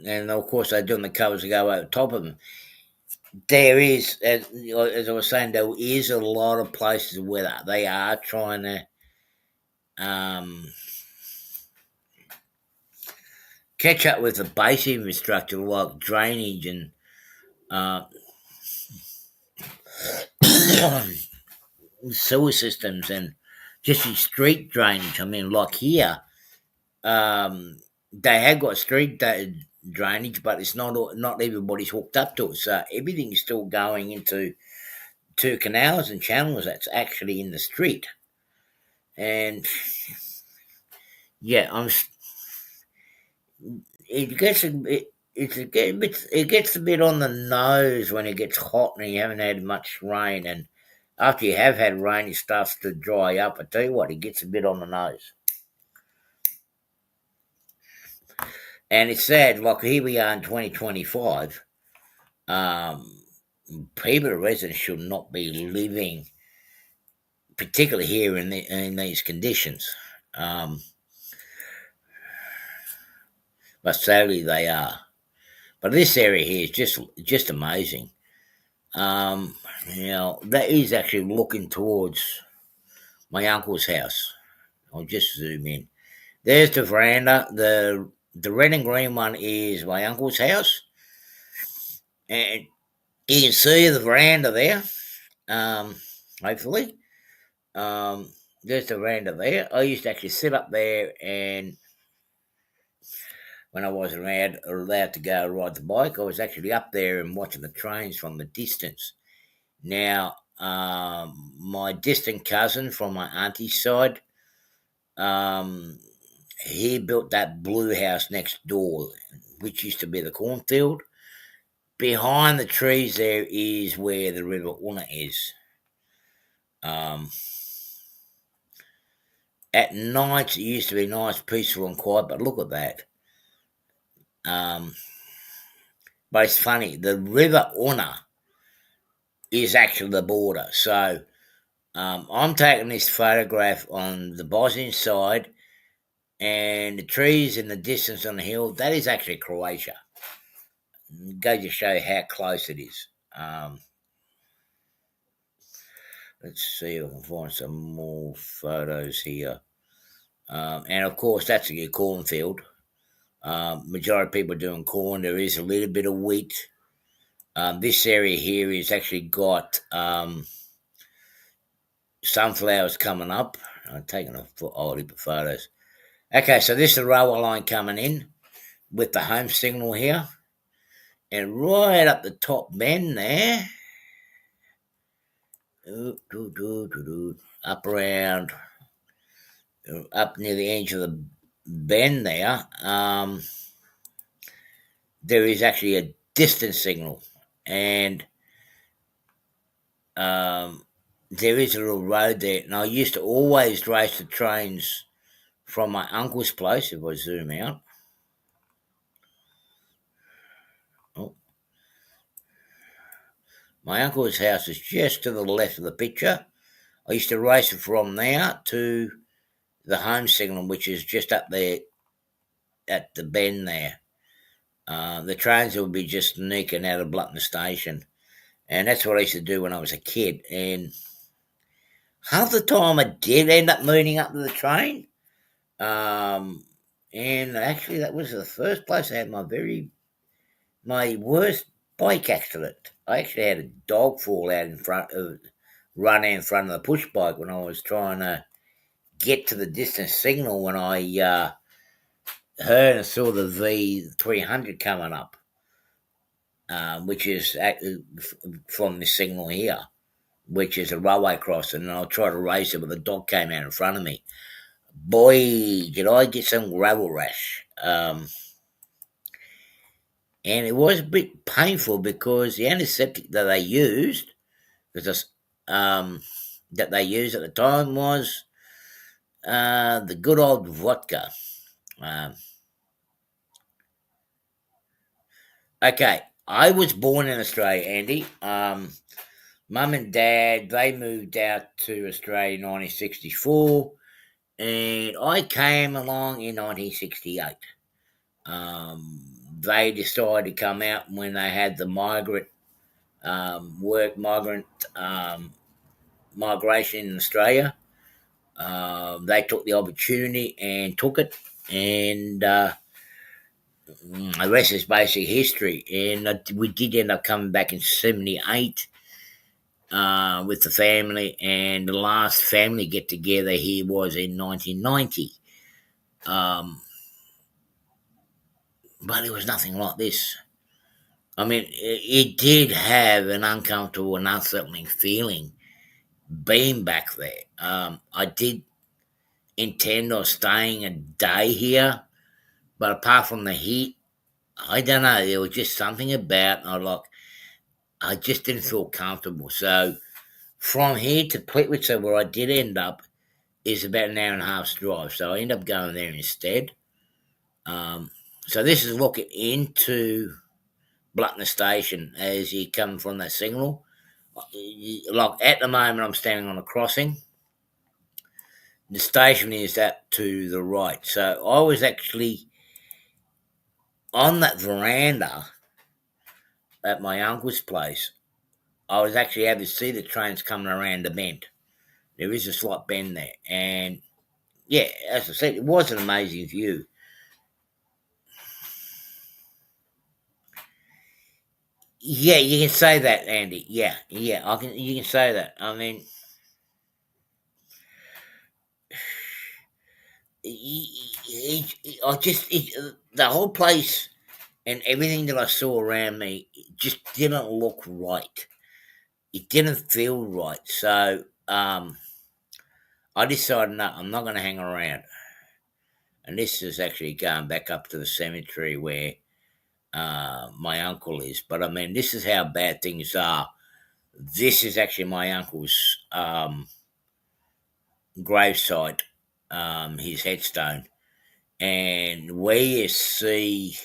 And of course, they're doing the covers to go over top of them. There is, as I was saying, there is a lot of places where they are trying to um, catch up with the base infrastructure like drainage and uh, sewer systems and just the street drainage. I mean, like here, they have got drainage, but it's not everybody's hooked up to it. So everything's still going into two canals and channels that's actually in the street. And yeah, it gets a bit. It gets a bit on the nose when it gets hot and you haven't had much rain. And after you have had rain, it starts to dry up. I tell you what, it gets a bit on the nose. And it's sad, like here we are in 2025. Um, People, residents should not be living, particularly here in these conditions. Um, but sadly, they are. But this area here is just amazing. That is actually looking towards my uncle's house. I'll just zoom in. There's the veranda. The red and green one is my uncle's house, and you can see the veranda there. Hopefully, there's the veranda there. I used to actually sit up there, and when I wasn't allowed to go ride the bike, I was actually up there and watching the trains from the distance. Now, my distant cousin from my auntie's side, um, he built that blue house next door, which used to be the cornfield. Behind the trees there is where the River Una is. Um, at night it used to be nice, peaceful, and quiet, but look at that. Um, but it's funny, the River Una is actually the border. So I'm taking this photograph on the Bosnian side, and the trees in the distance on the hill, that is actually Croatia. Go to show how close it is. Let's see if I can find some more photos here. And of course, that's a cornfield. Majority of people are doing corn. There is a little bit of wheat. This area here is actually got sunflowers coming up. I'm taking a whole heap of photos. Okay, so this is the railway line coming in with the home signal here. And right up the top bend there, up around, up near the edge of the bend there, there is actually a distance signal. And there is a little road there. And I used to always race the trains from my uncle's place, if I zoom out. Oh, my uncle's house is just to the left of the picture. I used to race it from there to the home signal, which is just up there at the bend there. The trains would be just sneaking out of Blutton Station. And that's what I used to do when I was a kid. And half the time I did end up meeting up to the train. And actually, that was the first place I had my worst bike accident. I actually had a dog fall out in front of, run in front of the push bike when I was trying to get to the distance signal when I heard and saw the V300 coming up, which is from the signal here, which is a railway crossing, and I tried to race it, but the dog came out in front of me. Boy, did I get some gravel rash. And it was a bit painful because the antiseptic that they used, because that they used at the time was the good old vodka. Um, okay, I was born in Australia, Andy. Mum and Dad, they moved out to Australia in 1964, and I came along in 1968. They decided to come out when they had the migrant migration in Australia. They took the opportunity and took it, and the rest is basic history. And we did end up coming back in '78 with the family, and the last family get together here was in 1990. Um, but it was nothing like this. I mean, it did have an uncomfortable and unsettling feeling being back there. I did intend on staying a day here, but apart from the heat, I don't know. There was just something about I just didn't feel comfortable. So from here to Plitvice, where I did end up, is about an hour and a half's drive. So I ended up going there instead. Um, so this is looking into Blutner Station as you come from that signal. Like at the moment, I'm standing on a crossing. The station is up to the right. So I was actually on that veranda at my uncle's place. I was actually able to see the trains coming around the bend. There is a slight bend there. And yeah, as I said, it was an amazing view. Yeah, you can say that, Andy. Yeah, I can. You can say that. I mean, the whole place and everything that I saw around me just didn't look right. it didn't feel right. So I decided, no, I'm not going to hang around. And this is actually going back up to the cemetery where my uncle is. But I mean, this is how bad things are. This is actually my uncle's gravesite, his headstone. And where you see,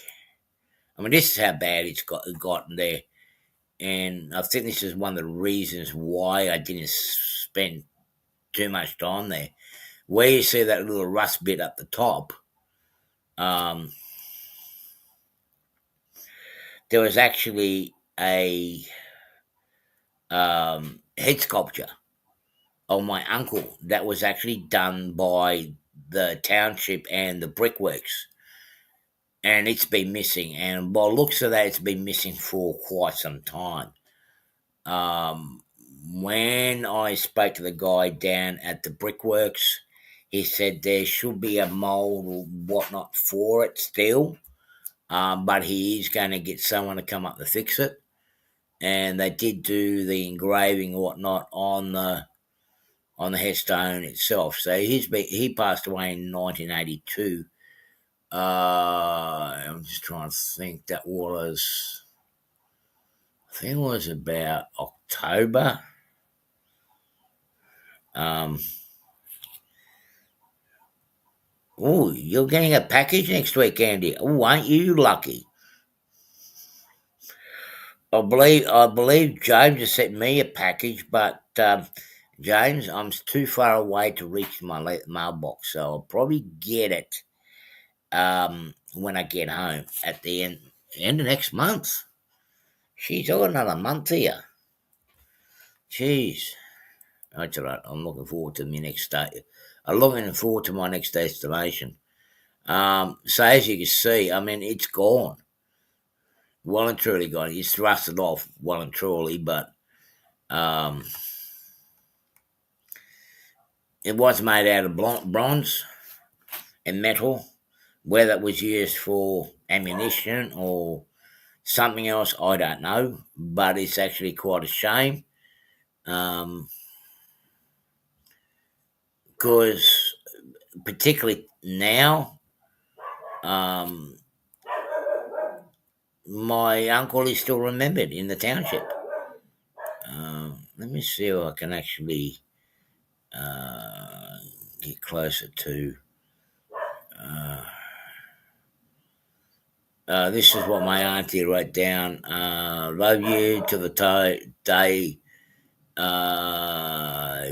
I mean, this is how bad it's gotten there. And I think this is one of the reasons why I didn't spend too much time there. Where you see that little rust bit up the top, um, there was actually a head sculpture of my uncle that was actually done by the township and the brickworks. And it's been missing. And by looks of that, it's been missing for quite some time. Um, when I spoke to the guy down at the brickworks, he said there should be a mold or whatnot for it still, but he is going to get someone to come up to fix it. And they did do the engraving or whatnot on the headstone itself. So he passed away in 1982. I'm just trying to think. I think it was about October. Um, oh, you're getting a package next week, Andy. Oh, aren't you lucky? I believe James has sent me a package, but James, I'm too far away to reach my mailbox, so I'll probably get it when I get home at the end of next month. She's got another month here. Jeez. That's all right. I'm looking forward to my next day. I'm looking forward to my next destination. So as you can see, I mean, it's gone. Well and truly gone. It's thrusted off well and truly, but um, it was made out of bronze and metal. Whether it was used for ammunition or something else, I don't know. But it's actually quite a shame. Because particularly now, um, my uncle is still remembered in the township. Let me see if I can actually get closer to. This is what my auntie wrote down. Love you till the day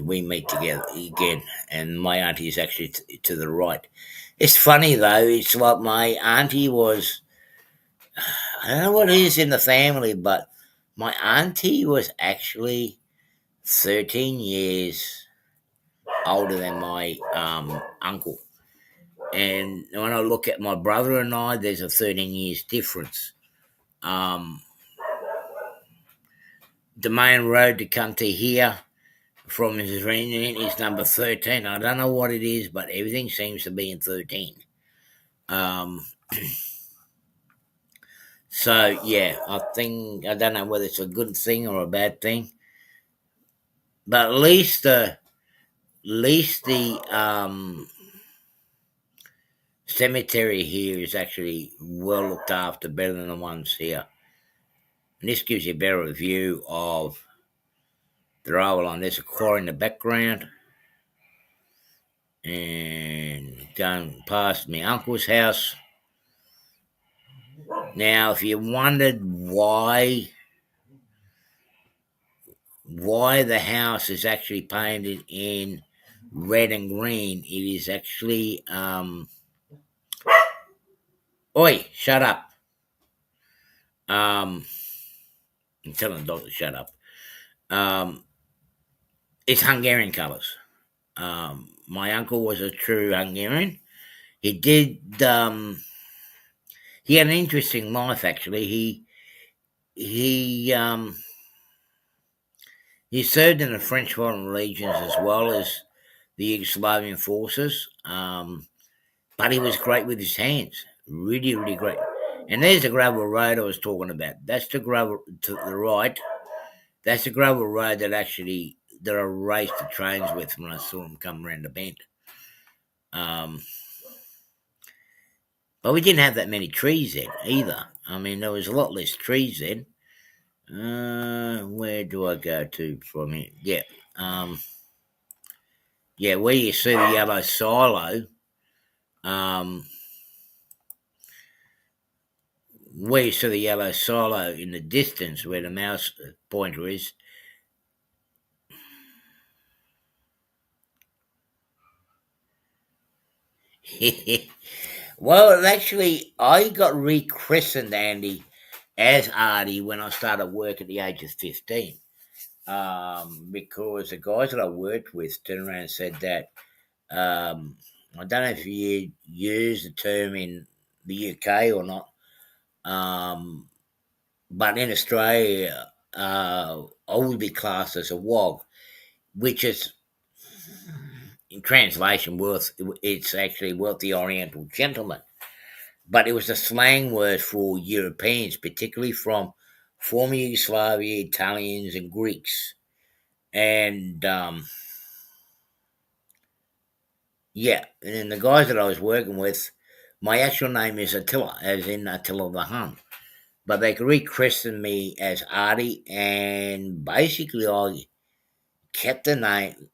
we meet together again. And my auntie is actually to the right. It's funny though. It's like my auntie was. I don't know what it is in the family, but my auntie was actually 13 years older than my uncle. And when I look at my brother and I, there's a 13 years difference. Um, the main road to come to here from his reunion is number 13. I don't know what it is, but everything seems to be in 13. Um, so, yeah, I don't know whether it's a good thing or a bad thing, but at least the cemetery here is actually well looked after, better than the ones here. And this gives you a better view of the Railway. There's a quarry in the background. And going past my uncle's house. Now, if you wondered why the house is actually painted in red and green, it is actually oi, shut up. I'm telling the dog to shut up. Um, it's Hungarian colours. My uncle was a true Hungarian. He did. He had an interesting life. Actually, he he served in the French Foreign Legions as well as the Yugoslavian forces. But he was great with his hands. Really, really great. And there's the gravel road I was talking about. That's the gravel to the right. That's a gravel road that I raced the trains with when I saw them come around the bend. Um, but we didn't have that many trees then either. I mean, there was a lot less trees then. Where do I go to from here? Yeah. Um, yeah, where you see the yellow silo, um, where you see the yellow silo in the distance where the mouse pointer is. Well, actually, I got rechristened, Andy, as Artie when I started work at the age of 15. Because the guys that I worked with turned around and said that, I don't know if you use the term in the UK or not, um, but in Australia, I would be classed as a WOG, which is, in translation, it's actually wealthy Oriental gentleman. But it was a slang word for Europeans, particularly from former Yugoslavia, Italians, and Greeks. And yeah, and then the guys that I was working with, my actual name is Attila, as in Attila the Hun. But they rechristened me as Artie, and basically I kept the name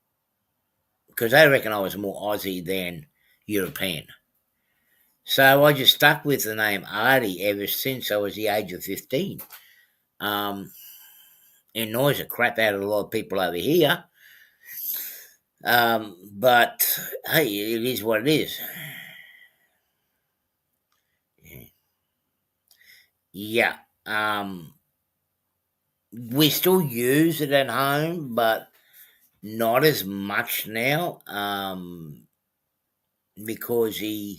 because they reckon I was more Aussie than European. So I just stuck with the name Artie ever since I was the age of 15. Um, it annoys the crap out of a lot of people over here. But hey, it is what it is. Yeah. We still use it at home, but not as much now. Because a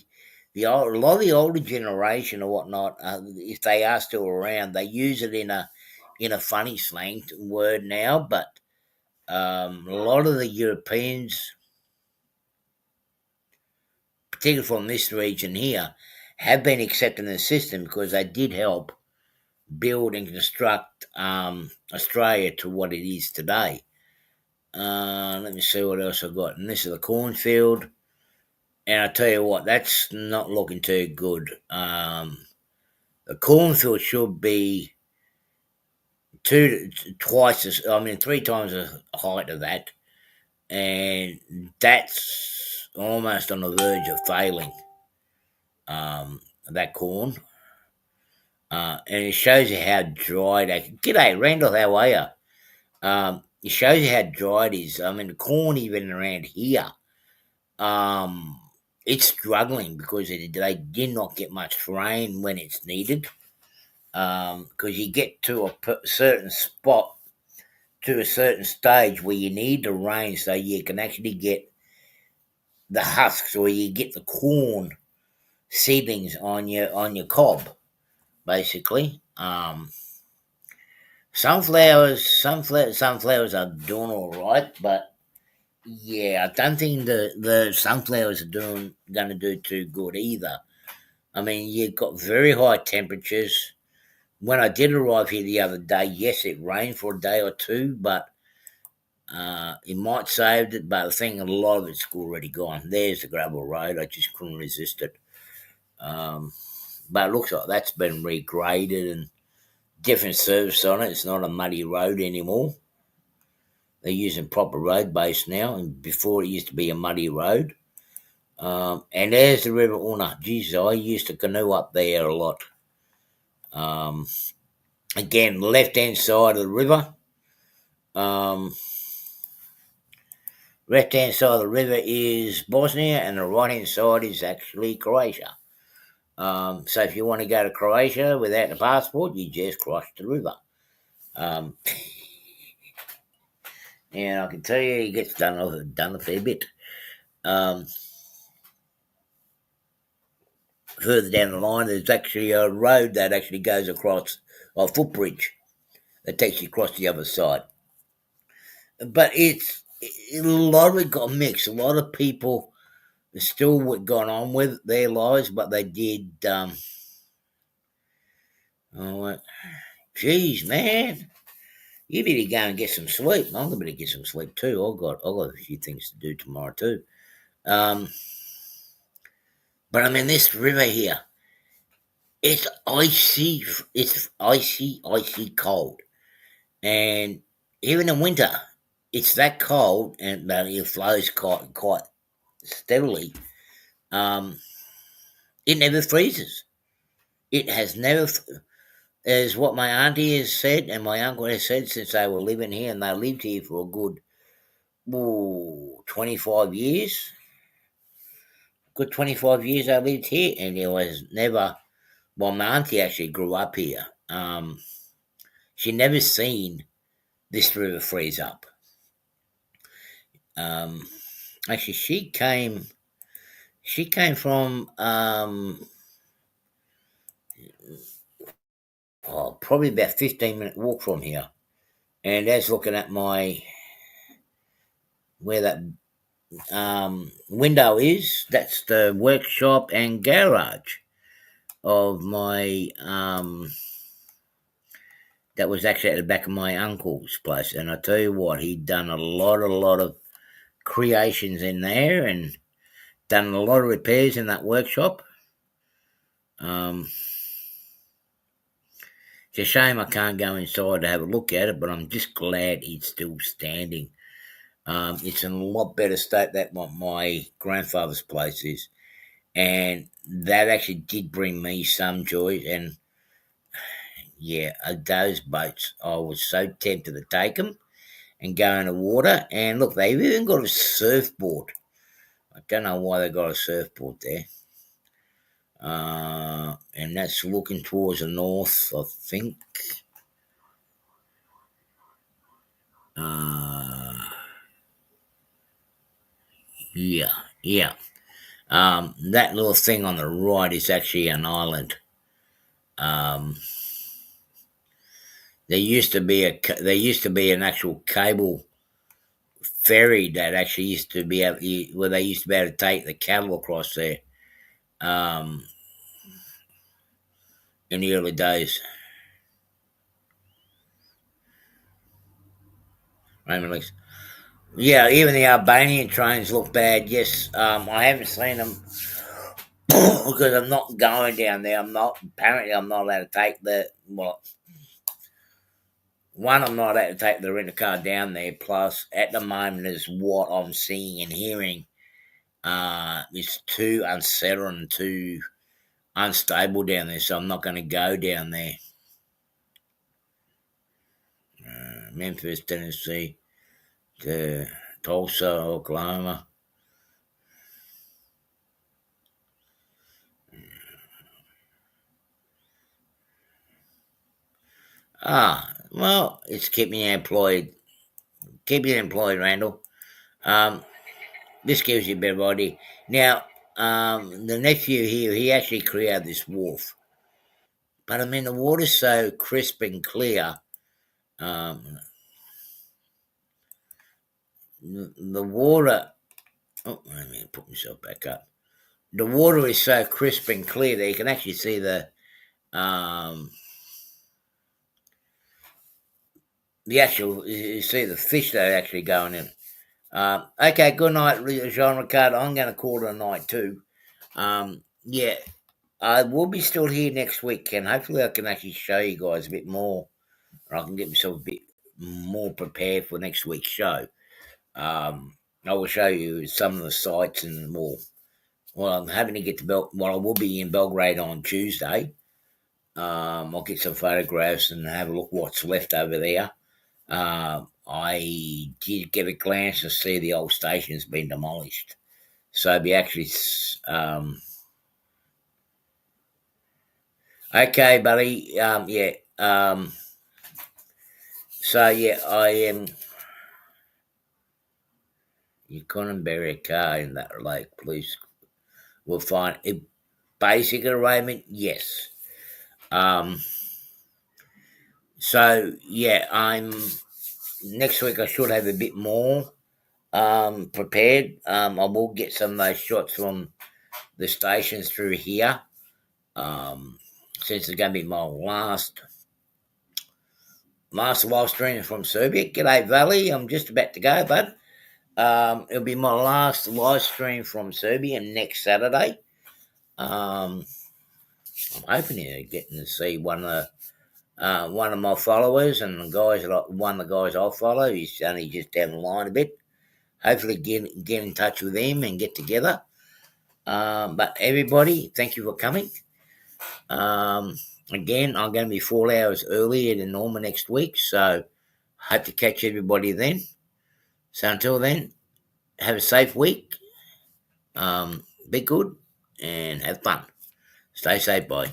lot of the older generation or whatnot, if they are still around, they use it in a funny slang word now. But a lot of the Europeans, particularly from this region here, have been accepting the system because they did help build and construct Australia to what it is today. Let me see what else I've got. And this is the cornfield. And I tell you what, that's not looking too good. The cornfield should be three times the height of that. And that's almost on the verge of failing, that corn. And it shows you how dried. G'day, Randall, how are you? It shows you how dry it is. I mean, the corn even around here, um, it's struggling because they did not get much rain when it's needed. Because you get to a certain spot, to a certain stage where you need the rain so you can actually get the husks or you get the corn seedlings on your cob, basically. Sunflowers are doing all right, but yeah, I don't think the sunflowers are going to do too good either. I mean, you've got very high temperatures. When I did arrive here the other day, yes, it rained for a day or two, but it might saved it. But I think a lot of it's already gone. There's the gravel road. I just couldn't resist it. Um, but it looks like that's been regraded and different service on it. It's not a muddy road anymore. They're using proper road base now, and before it used to be a muddy road. And there's the River Una. Jesus, I used to canoe up there a lot. Um, Again, left hand side of the river. Um, Left hand side of the river is Bosnia, and the right hand side is actually Croatia. So if you want to go to Croatia without a passport, you just cross the river. Um, and I can tell you, it gets done a fair bit. Um, Further down the line, there's actually a road that actually goes across, a footbridge that takes you across the other side. But a lot of it got mixed. A lot of people still what gone on with their lives, but they did. Oh, geez, man, You better go and get some sleep. I'm gonna get some sleep too. I've got a few things to do tomorrow too. Um, but I mean, this river here, it's icy. It's icy, icy cold, and even in winter, it's that cold, and but it flows quite steadily. Um, it never freezes. It has never, as what my auntie has said and my uncle has said since they were living here, and they lived here for a good 25 years. Good 25 years I lived here, and there was never, well, my auntie actually grew up here. She never seen this river freeze up. Um, Actually, she came from, probably about 15-minute walk from here. And that's looking at where that window is. That's the workshop and garage of my that was actually at the back of my uncle's place. And I tell you what, he'd done a lot of creations in there and done a lot of repairs in that workshop. Um, it's a shame I can't go inside to have a look at it, but I'm just glad it's still standing. It's in a lot better state than what my grandfather's place is, and that actually did bring me some joy. And yeah, those boats, I was so tempted to take them and go in the water. And look, they've even got a surfboard. I don't know why they got a surfboard there. And that's looking towards the north, I think. Uh, yeah, yeah. That little thing on the right is actually an island. Um, there used to be an actual cable ferry that actually used to be able, where they used to be able to take the cattle across there. Um, in the early days. Yeah, even the Albanian trains look bad. Yes, I haven't seen them because I'm not going down there. I'm not allowed to take one, I'm not allowed to take the rental car down there. Plus, at the moment, is what I'm seeing and hearing. It's too unsettling, too unstable down there, so I'm not going to go down there. Memphis, Tennessee, to Tulsa, Oklahoma. Well, it's keep me employed. Keep you employed, Randall. Um, this gives you a bit of idea. Now, the nephew here, he actually created this wharf. But I mean, the water's so crisp and clear. Um, the water. Oh, let me put myself back up. The water is so crisp and clear that you can actually see um, the actual. You see the fish that are actually going in. Okay, good night, Jean Ricardo. I'm going to call it a night too. Yeah, I will be still here next week, and hopefully, I can actually show you guys a bit more, or I can get myself a bit more prepared for next week's show. I will show you some of the sites and more. Well, I'm having to get to Well, I will be in Belgrade on Tuesday. I'll get some photographs and have a look what's left over there. I did get a glance and see the old station's been demolished. So be actually, okay, buddy. Yeah. So yeah, I am. You couldn't bury a car in that lake. Police will find a basic arraignment. Yes. Um. So yeah, I'm next week. I should have a bit more prepared. I will get some of those shots from the stations through here. Since it's going to be my last Master live stream from Serbia. G'day, Valley. I'm just about to go, bud. It'll be my last live stream from Serbia next Saturday. I'm hoping you're getting to see one of my followers and the guys, one of the guys I follow. He's only just down the line a bit. Hopefully, get in touch with him and get together. But everybody, thank you for coming. Again, I'm going to be 4 hours earlier than normal next week, so hope to catch everybody then. So until then, have a safe week. Be good and have fun. Stay safe, bye.